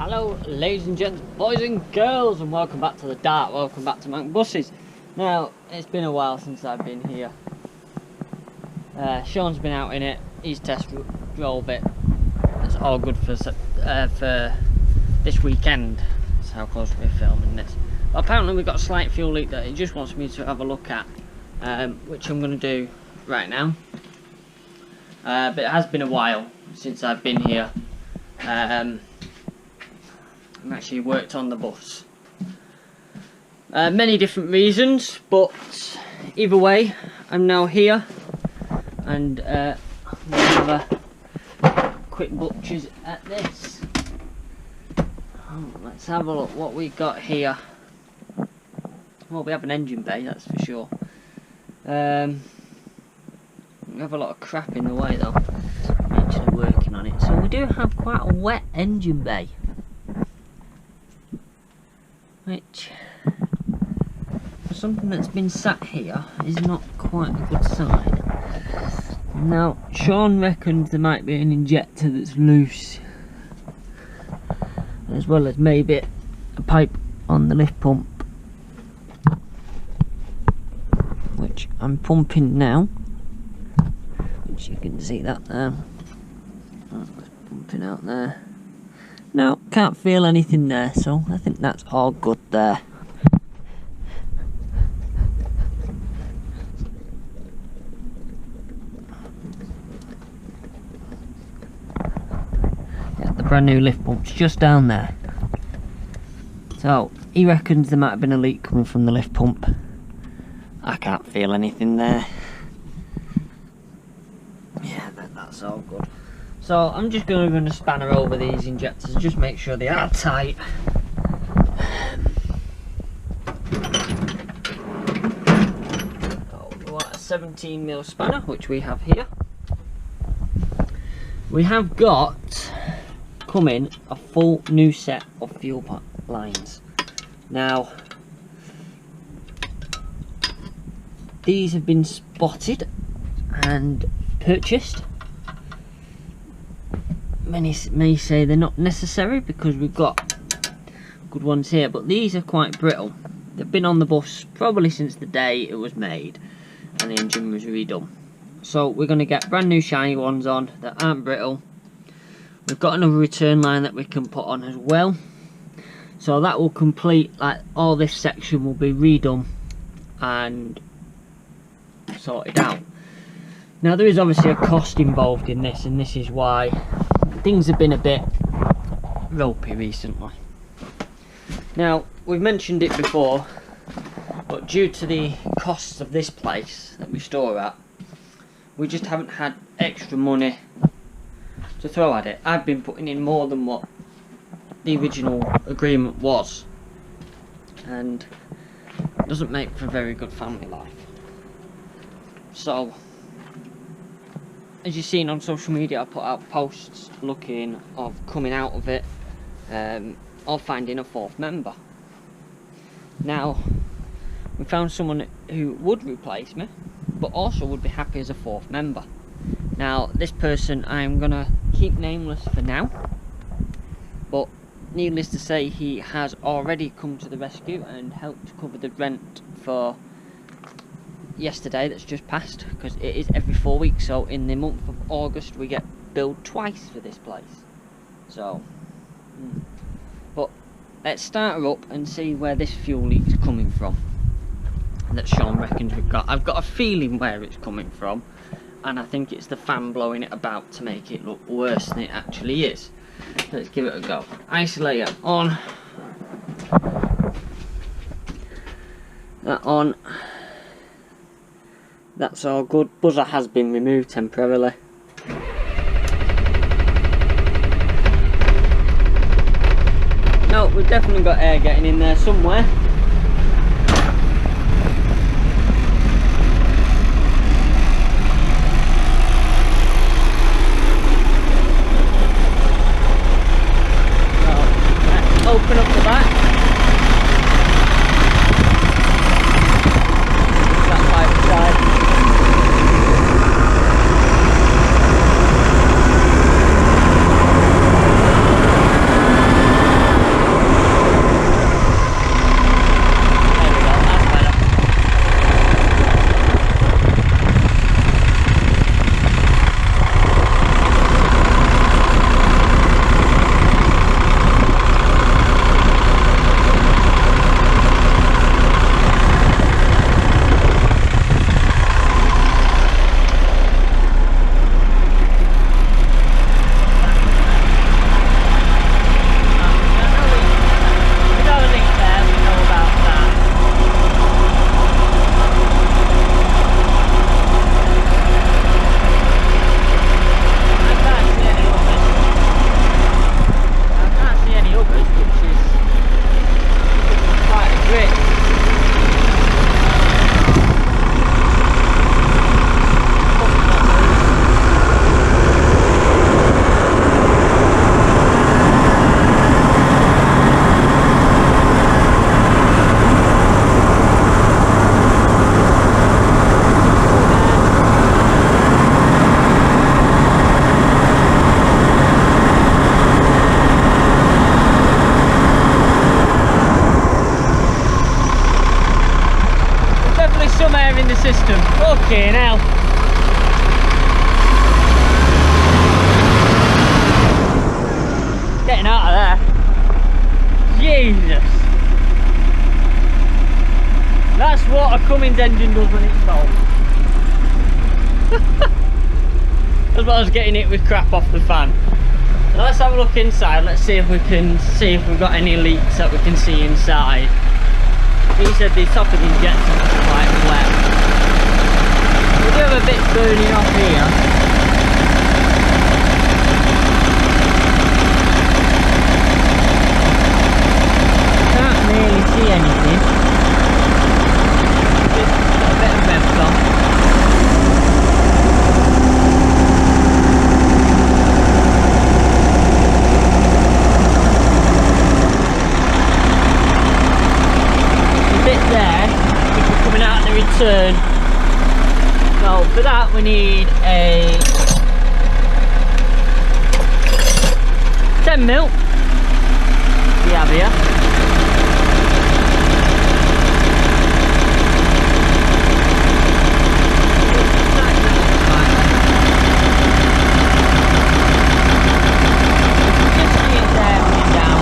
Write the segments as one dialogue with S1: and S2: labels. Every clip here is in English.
S1: Hello ladies and gents, boys and girls, and welcome back to the Dart, welcome back to Manc Buses. Now, it's been a while since I've been here. Shaun's been out in it, he's test drove it. It's all good for this weekend. That's how close we're filming this. But apparently we've got a slight fuel leak that he just wants me to have a look at, which I'm going to do right now. But it has been a while since I've been here. I've actually worked on the bus. Many different reasons, but either way, I'm now here, and we'll have a quick butchers at this. Let's have a look what we got here. Well, we have an engine bay, that's for sure. We have a lot of crap in the way though. I'm actually working on it, so we do have quite a wet engine bay, which, for something that's been sat here, is not quite a good sign. Now, Shaun reckons there might be an injector that's loose, as well as maybe a pipe on the lift pump, which I'm pumping now, which you can see that there. That's pumping out there. No, can't feel anything there, so I think that's all good there. Yeah, the brand new lift pump's just down there. So, he reckons there might have been a leak coming from the lift pump. I can't feel anything there. Yeah, that's all good. So I'm just going to run a spanner over these injectors, just make sure they are tight. Oh, we want a 17mm spanner, which we have here. We have got coming a full new set of fuel lines. Now, these have been spotted and purchased. Many may say they're not necessary because we've got good ones here, but these are quite brittle. They've been on the bus probably since the day it was made and the engine was redone. So we're going to get brand new shiny ones on that aren't brittle. We've got another return line that we can put on as well. So that will complete, like, all this section will be redone and sorted out. Now, there is obviously a cost involved in this, and this is why things have been a bit ropey recently. Now, we've mentioned it before, but due to the costs of this place that we store at, we just haven't had extra money to throw at it. I've been putting in more than what the original agreement was, and it doesn't make for a very good family life. So, as you've seen on social media, I put out posts looking of coming out of it, or finding a fourth member. Now, we found someone who would replace me, but also would be happy as a fourth member. Now, this person I'm going to keep nameless for now, but needless to say, he has already come to the rescue and helped cover the rent for yesterday that's just passed, because it is every 4 weeks, so in the month of August we get billed twice for this place. So but let's start her up and see where this fuel leak's coming from that Shaun reckons we've got. I've got a feeling where it's coming from, and I think it's the fan blowing it about to make it look worse than it actually is. Let's give it a go. Isolator on, that on. That's all good. Buzzer has been removed temporarily. No, we've definitely got air getting in there somewhere. So, let's open up the back. That pipe side. system. Okay, now. Getting out of there. Jesus. That's what a Cummins engine does when it's cold. As well as getting it with crap off the fan. Now let's have a look inside. Let's see if we can see if we've got any leaks that we can see inside. He said the top of the injector was quite wet. We do have a bit burning off here. Can't really see anything. Just a bit of revs on. There, which is coming out of the return. So for that we need a 10mm. We have here. Just see it there running down.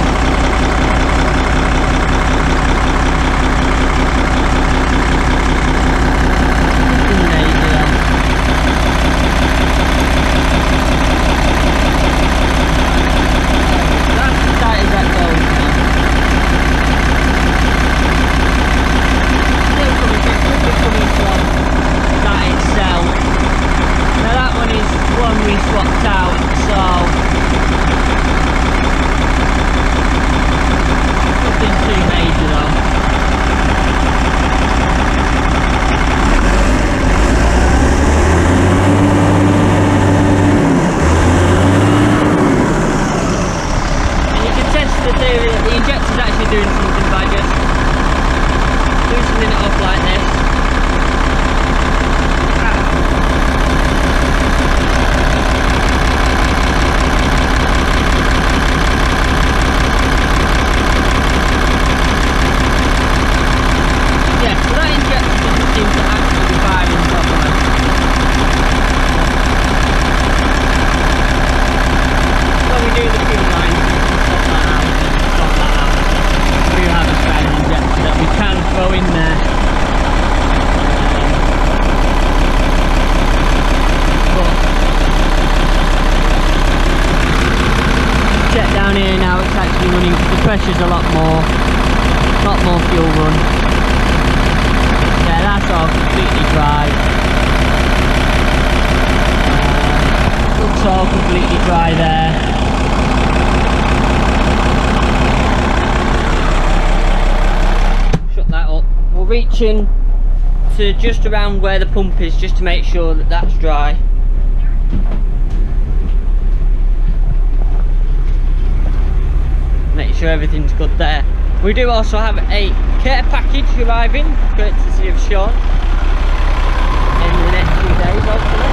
S1: Pressure's a lot more fuel run. Yeah, that's all completely dry. Looks all completely dry there. Shut that up. We're reaching to just around where the pump is, just to make sure that that's dry. Make sure everything's good there. We do also have a care package arriving, courtesy of Shaun, in the next few days, hopefully.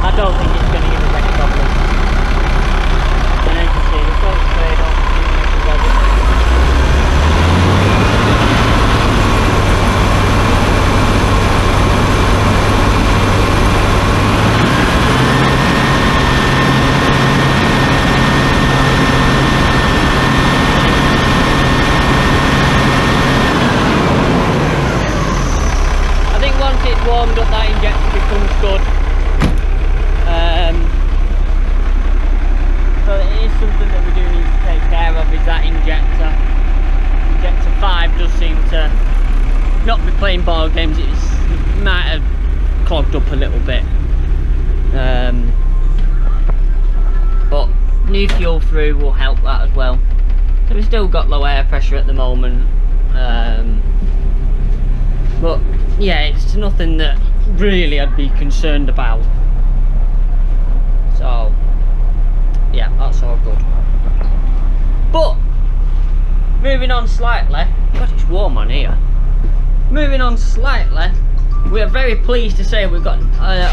S1: I don't think it's going to give us any problems. And as you can see, the front straight on. Warmed up, that injector becomes good. So it is something that we do need to take care of, is that injector. Injector 5 does seem to not be playing ball games. It might have clogged up a little bit. But new fuel through will help that as well. So we've still got low air pressure at the moment. But yeah, it's nothing that really I'd be concerned about. So yeah, that's all good. But moving on slightly, God, it's warm on here. Moving on slightly, we are very pleased to say we've got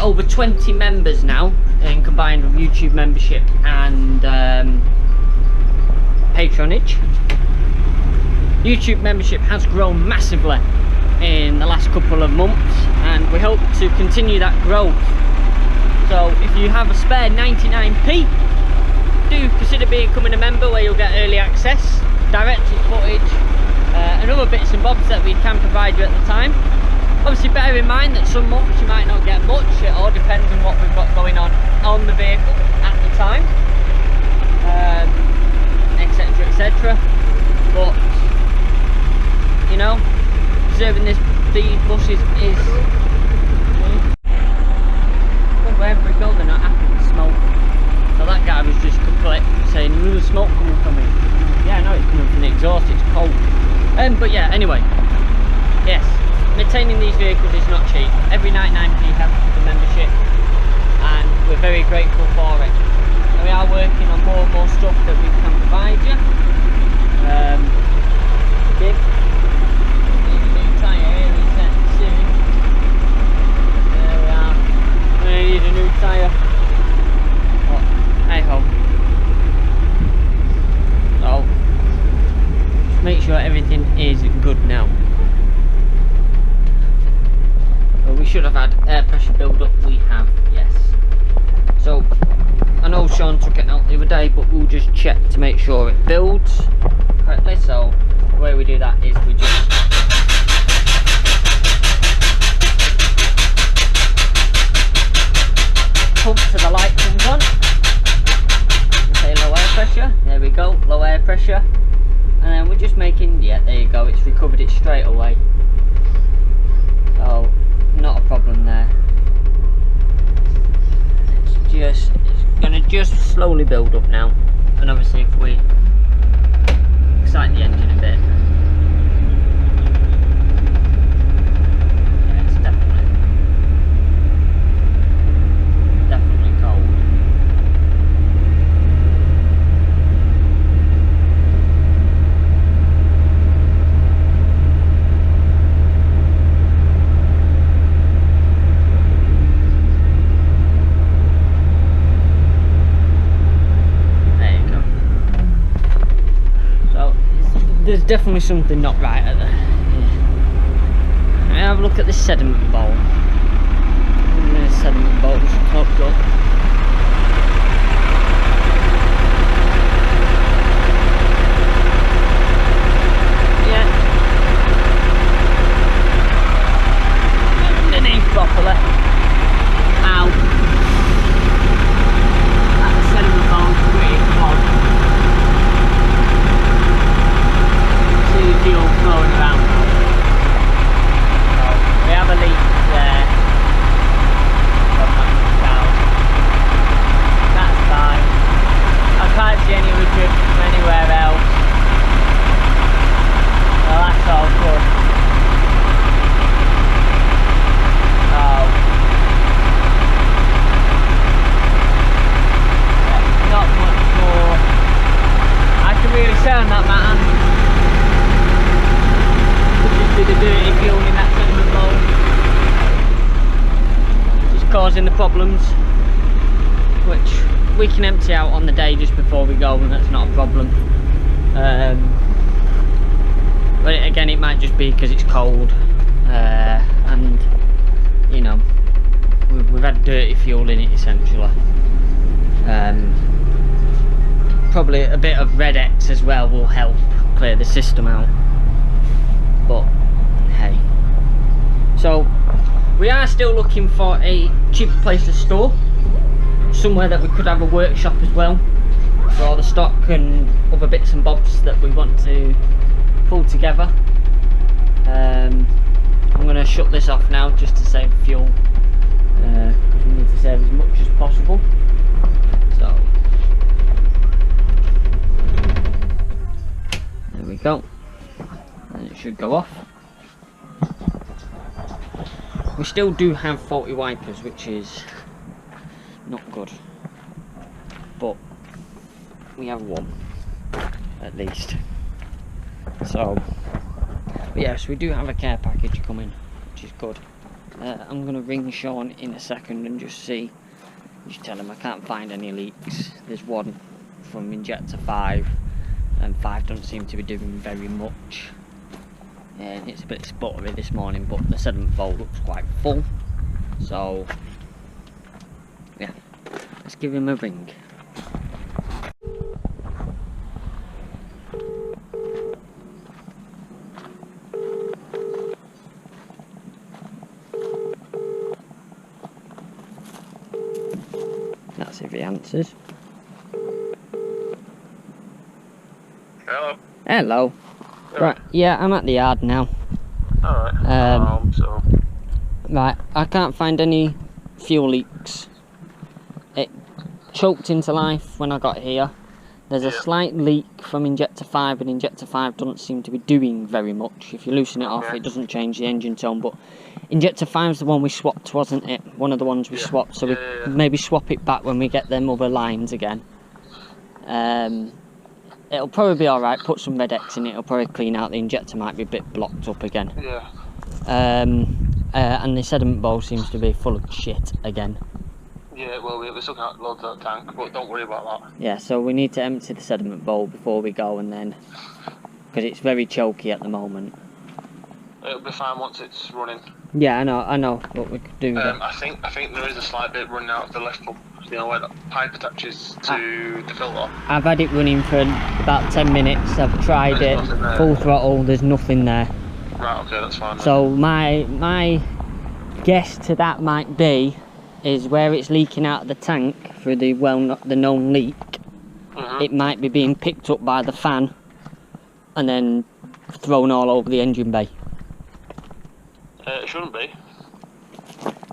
S1: over 20 members now, in combined with YouTube membership and patronage. YouTube membership has grown massively in the last couple of months, and we hope to continue that growth. So if you have a spare 99p, do consider becoming a member, where you'll get early access, director's footage, and other bits and bobs that we can provide you at the time. Obviously bear in mind that some months you might not get much. It all depends on what we've got going on the vehicle at the time, etc, etc. But you know, preserving these buses is wherever we go, they're not happy with smoke. So that guy was just saying there's smoke coming from it. Yeah, I know it's coming from the exhaust, it's cold. But yeah, anyway, yes, maintaining these vehicles is not cheap. Every 99p helps with the membership, and we're very grateful for it. And we are working on more and more stuff that we can provide you. Big. Need a new tyre here, soon. There we are. We need a new tyre. But hey ho. So just make sure everything is good now. Well, we should have had air pressure build up. We have, yes. So I know Shaun took it out the other day, but we'll just check to make sure it builds correctly. So the way we do that is we just pump to the light comes on. We say low air pressure. There we go, low air pressure. And then we're just making, yeah, there you go, it's recovered it straight away. So not a problem there. It's gonna just slowly build up now. And obviously if we excite the engine a bit, yeah, it's definitely cold. There's definitely something not right at the. Have a look at this sediment bowl. The sediment bowl's clogged up. Yeah. Underneath properly. Ow. That sediment bowl's pretty clogged. Fuel flowing around now. So we have a leak there. That's fine. I can't see any drip from anywhere else. Well, that's all good. Oh. Yeah, not much more I can really say on that matter. The dirty fuel in that sediment bowl, which is causing the problems, which we can empty out on the day just before we go, and that's not a problem. But again, it might just be because it's cold, and you know, we've had dirty fuel in it essentially. Probably a bit of Red X as well will help clear the system out. But hey, so we are still looking for a cheaper place to store, somewhere that we could have a workshop as well for all the stock and other bits and bobs that we want to pull together. I'm going to shut this off now just to save fuel, because we need to save as much as possible. So there we go. And it should go off. We still do have faulty wipers, which is not good, but we have one at least. So but yes, we do have a care package coming, which is good. I'm going to ring Shaun in a second and just tell him I can't find any leaks. There's one from injector 5, and 5 doesn't seem to be doing very much. And it's a bit sputtery this morning, but the sediment bowl looks quite full. So, yeah, let's give him a ring. That's if he answers.
S2: Hello.
S1: Hello. Right, yeah, I'm at the yard now.
S2: Alright.
S1: Right, I can't find any fuel leaks. It choked into life when I got here. There's a slight leak from injector 5, and injector 5 doesn't seem to be doing very much. If you loosen it off, it doesn't change the engine tone, but injector 5 is the one we swapped, wasn't it? One of the ones we swapped, so we maybe swap it back when we get them other lines again. It'll probably be alright. Put some Red X in it, it'll probably clean out. The injector might be a bit blocked up again.
S2: Yeah.
S1: And the sediment bowl seems to be full of shit again.
S2: Yeah, well, we're still got loads of that tank, but don't worry about that.
S1: Yeah, so we need to empty the sediment bowl before we go, and then, because it's very choky at the moment.
S2: It'll be fine once it's running.
S1: Yeah, I know what we could do with it.
S2: I think there is a slight bit running out of the left pump. You know where that pipe attaches to the filter?
S1: I've had it running for about 10 minutes. I've tried it, full throttle, there's nothing there.
S2: Right, okay, that's fine.
S1: So my guess to that might be is where it's leaking out of the tank through the known leak. It might be being picked up by the fan and then thrown all over the engine bay.
S2: It shouldn't be.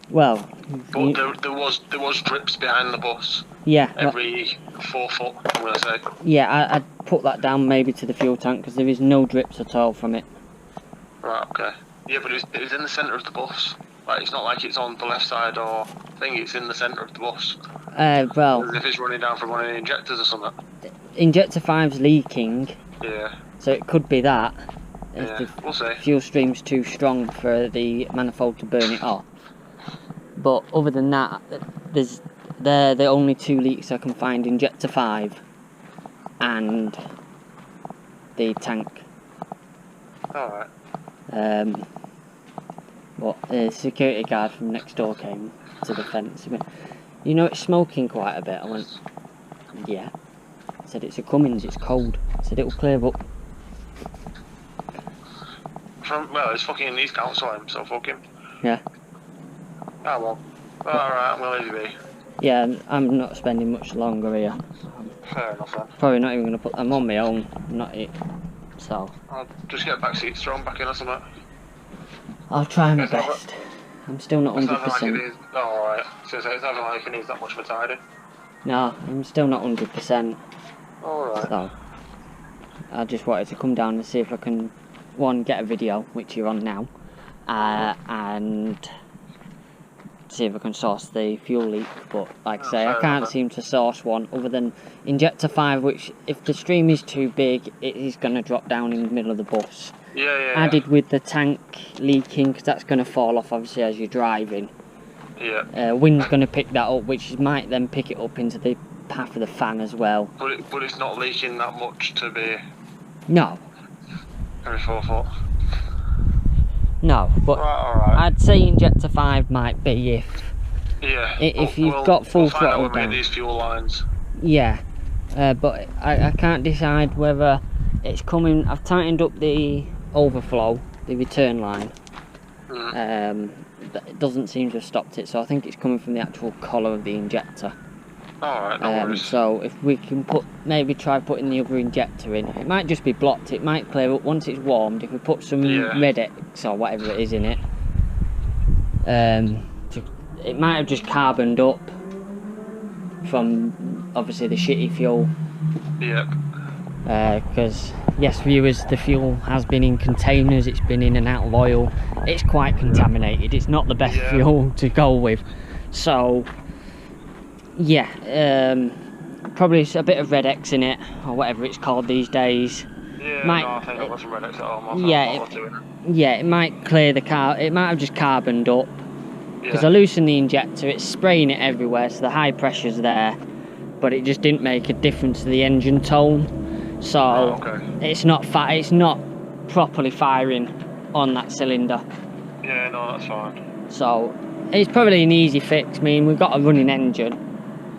S1: Well,
S2: but there was drips behind the bus.
S1: Yeah.
S2: Every 4 foot, I'm gonna say.
S1: Yeah, I'd put that down maybe to the fuel tank, because there is no drips at all from it.
S2: Right. Okay. Yeah, but it was in the centre of the bus. Like, it's not like it's on the left side or thing. It's in the centre of the bus.
S1: Well,
S2: as if it's running down from one of the injectors or something.
S1: Injector 5's leaking.
S2: Yeah.
S1: So it could be that.
S2: Yeah,
S1: if
S2: we'll see.
S1: Fuel stream's too strong for the manifold to burn it off. But other than that, they're the only 2 leaks I can find: injector 5 and the tank.
S2: Alright.
S1: But the security guard from next door came to the fence. He went, "You know it's smoking quite a bit." I went, "Yeah." He said, "It's a Cummins, it's cold." I said, "It'll clear up."
S2: Well, it's fucking East Council, so fuck him.
S1: Yeah.
S2: Ah, well. Alright, I'm gonna leave you be.
S1: Yeah, I'm not spending much longer here.
S2: Fair enough then.
S1: Probably not even going to put them on my own, not it. So
S2: I'll just get back seats thrown back in or something.
S1: I'll try my best. I'm still not 100%.
S2: Alright, so it's not like it needs that much of a tidy.
S1: No, I'm still not 100%.
S2: Alright.
S1: So I just wanted to come down and see if I can, one, get a video, which you're on now, and see if I can source the fuel leak. But like I say, I can't seem to source one other than injector 5, which if the stream is too big, it is going to drop down in the middle of the bus.
S2: Yeah.
S1: Added with the tank leaking, because that's going to fall off obviously as you're driving.
S2: Yeah.
S1: Wind's going to pick that up, which might then pick it up into the path of the fan as well.
S2: But it's not leaking that much to be...
S1: No.
S2: Every 4 foot.
S1: No, but
S2: right.
S1: I'd say injector 5 might be if you've got full throttle down.
S2: These fuel lines.
S1: Yeah, but I can't decide whether it's coming. I've tightened up the overflow, the return line. It doesn't seem to have stopped it, so I think it's coming from the actual collar of the injector.
S2: Alright, no worries.
S1: So if we can maybe try putting the other injector in, it might just be blocked, it might clear up once it's warmed. If we put some Red X or whatever it is in it, it might have just carboned up from obviously the shitty fuel.
S2: Yep.
S1: Because yes, viewers, the fuel has been in containers, it's been in and out of oil, it's quite contaminated, it's not the best fuel to go with. So yeah, probably a bit of Red X in it, or whatever it's called these days.
S2: Yeah, no, I think I've got some Red X at home.
S1: Yeah, it might clear the car. It might have just carboned up, Because I loosened the injector, it's spraying it everywhere, so the high pressure's there, but it just didn't make a difference to the engine tone. So it's not properly firing on that cylinder.
S2: Yeah, no, that's fine.
S1: So it's probably an easy fix. I mean, we've got a running engine.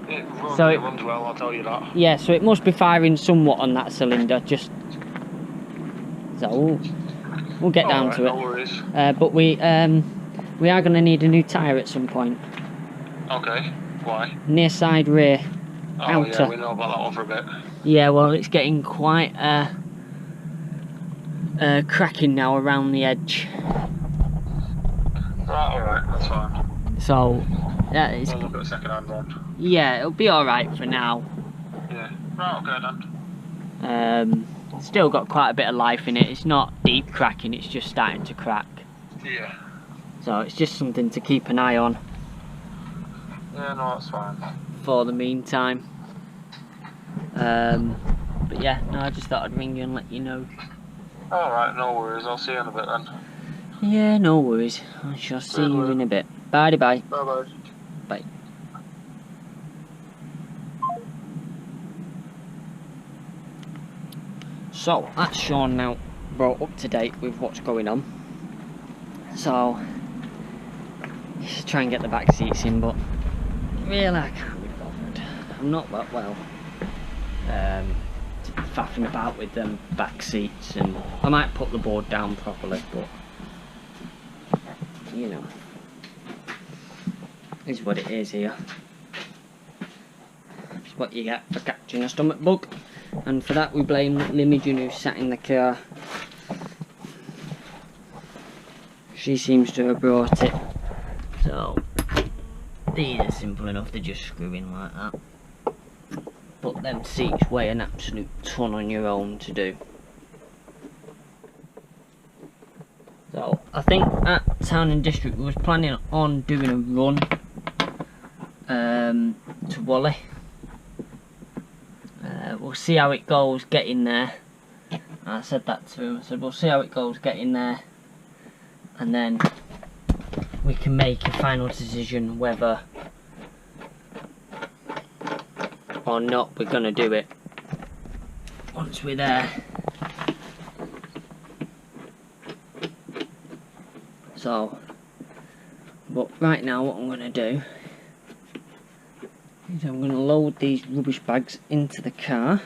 S2: It runs well, I'll tell you that.
S1: Yeah, so it must be firing somewhat on that cylinder. Just so we'll get down to it.
S2: No worries.
S1: But we are going to need a new tyre at some point.
S2: Okay. Why?
S1: Near side rear.
S2: Oh
S1: outer.
S2: yeah, we know about that one for a bit.
S1: Yeah, well, it's getting quite cracking now around the edge.
S2: Right, alright, that's fine.
S1: So yeah, it's
S2: We'll look at a second-hand one.
S1: yeah, it'll be all right for now.
S2: Yeah. Right, okay then.
S1: Still got quite a bit of life in it. It's not deep cracking, it's just starting to crack.
S2: Yeah.
S1: So it's just something to keep an eye on
S2: Yeah, no, that's fine.
S1: for the meantime. But yeah, no, I just thought I'd ring you and let you know.
S2: Alright, no worries. I'll see you in a bit then.
S1: Yeah, no worries. I shall see you in a bit. Bye bye.
S2: Bye-bye.
S1: Bye. So that's Shaun now brought up to date with what's going on. So just try and get the back seats in, but really I can't be bothered. I'm not that well faffing about with them back seats, and I might put the board down properly, but you know, is what it is here. It's what you get for catching a stomach bug, and for that we blame Imogen, who sat in the car. She seems to have brought it. So these are simple enough to just screw in like that, but them seats weigh an absolute ton on your own to do. So I think at Town and District we was planning on doing a run to Wally. We'll see how it goes getting there. I said that to him. I said we'll see how it goes getting there, and then we can make a final decision whether or not we're gonna do it once we're there. So, but right now what I'm gonna do is I'm gonna load these rubbish bags into the car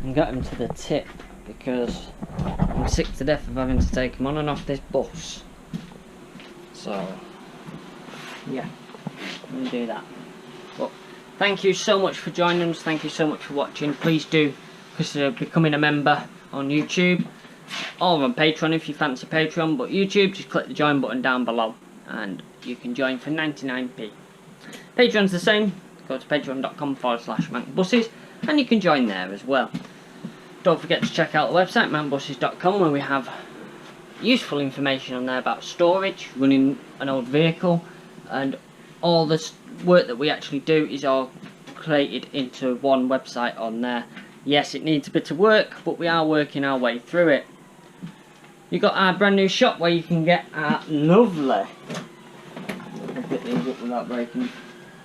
S1: and get them to the tip, because I'm sick to death of having to take them on and off this bus. So yeah, I'm gonna do that. But thank you so much for joining us, thank you so much for watching. Please do consider becoming a member on YouTube or on Patreon if you fancy Patreon, but YouTube, just click the join button down below and you can join for 99p. Patreon's the same, go to patreon.com/mancbuses and you can join there as well. Don't forget to check out the website mancbuses.com, where we have useful information on there about storage, running an old vehicle, and all the work that we actually do is all created into one website on there. Yes, it needs a bit of work, but we are working our way through it. You've got our brand new shop where you can get our lovely, I'll get these up without breaking,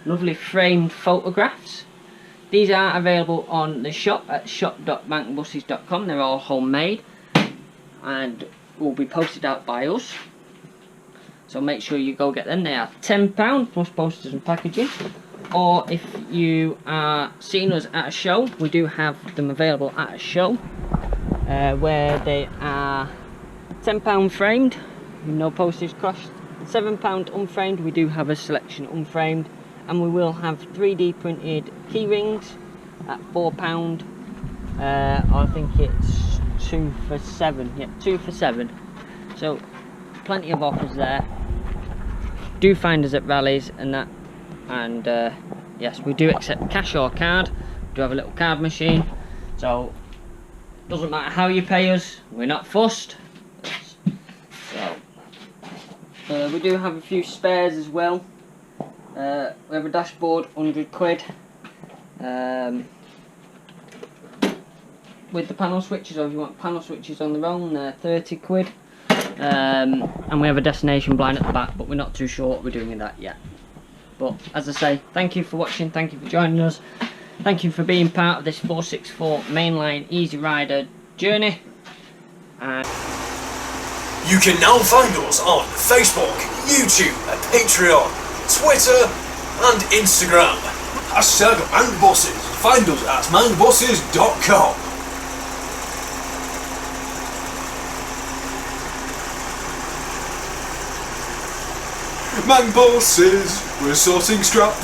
S1: lovely framed photographs. These are available on the shop at shop.mancbuses.com. They're all homemade and will be posted out by us. So make sure you go get them. They are £10 plus posters and packaging. Or if you are seeing us at a show, we do have them available at a show where they are £10 framed, no postage cost, £7 unframed. We do have a selection unframed, and we will have 3D printed key rings at £4. I think it's 2 for £7. Yeah, 2 for £7. So plenty of offers there. Do find us at rallies and that. And yes, we do accept cash or card. We do have a little card machine, so doesn't matter how you pay us, we're not fussed. So we do have a few spares as well. We have a dashboard, £100 with the panel switches, or if you want panel switches on their own, they're £30. and we have a destination blind at the back, but we're not too sure what we're doing with that yet. But as I say, thank you for watching, thank you for joining us, thank you for being part of this 464 mainline Easy Rider journey. And
S3: you can now find us on Facebook, YouTube, Patreon, Twitter and Instagram. #MangBosses. Find us at mangbosses.com. Mang Bosses, we're sorting strap.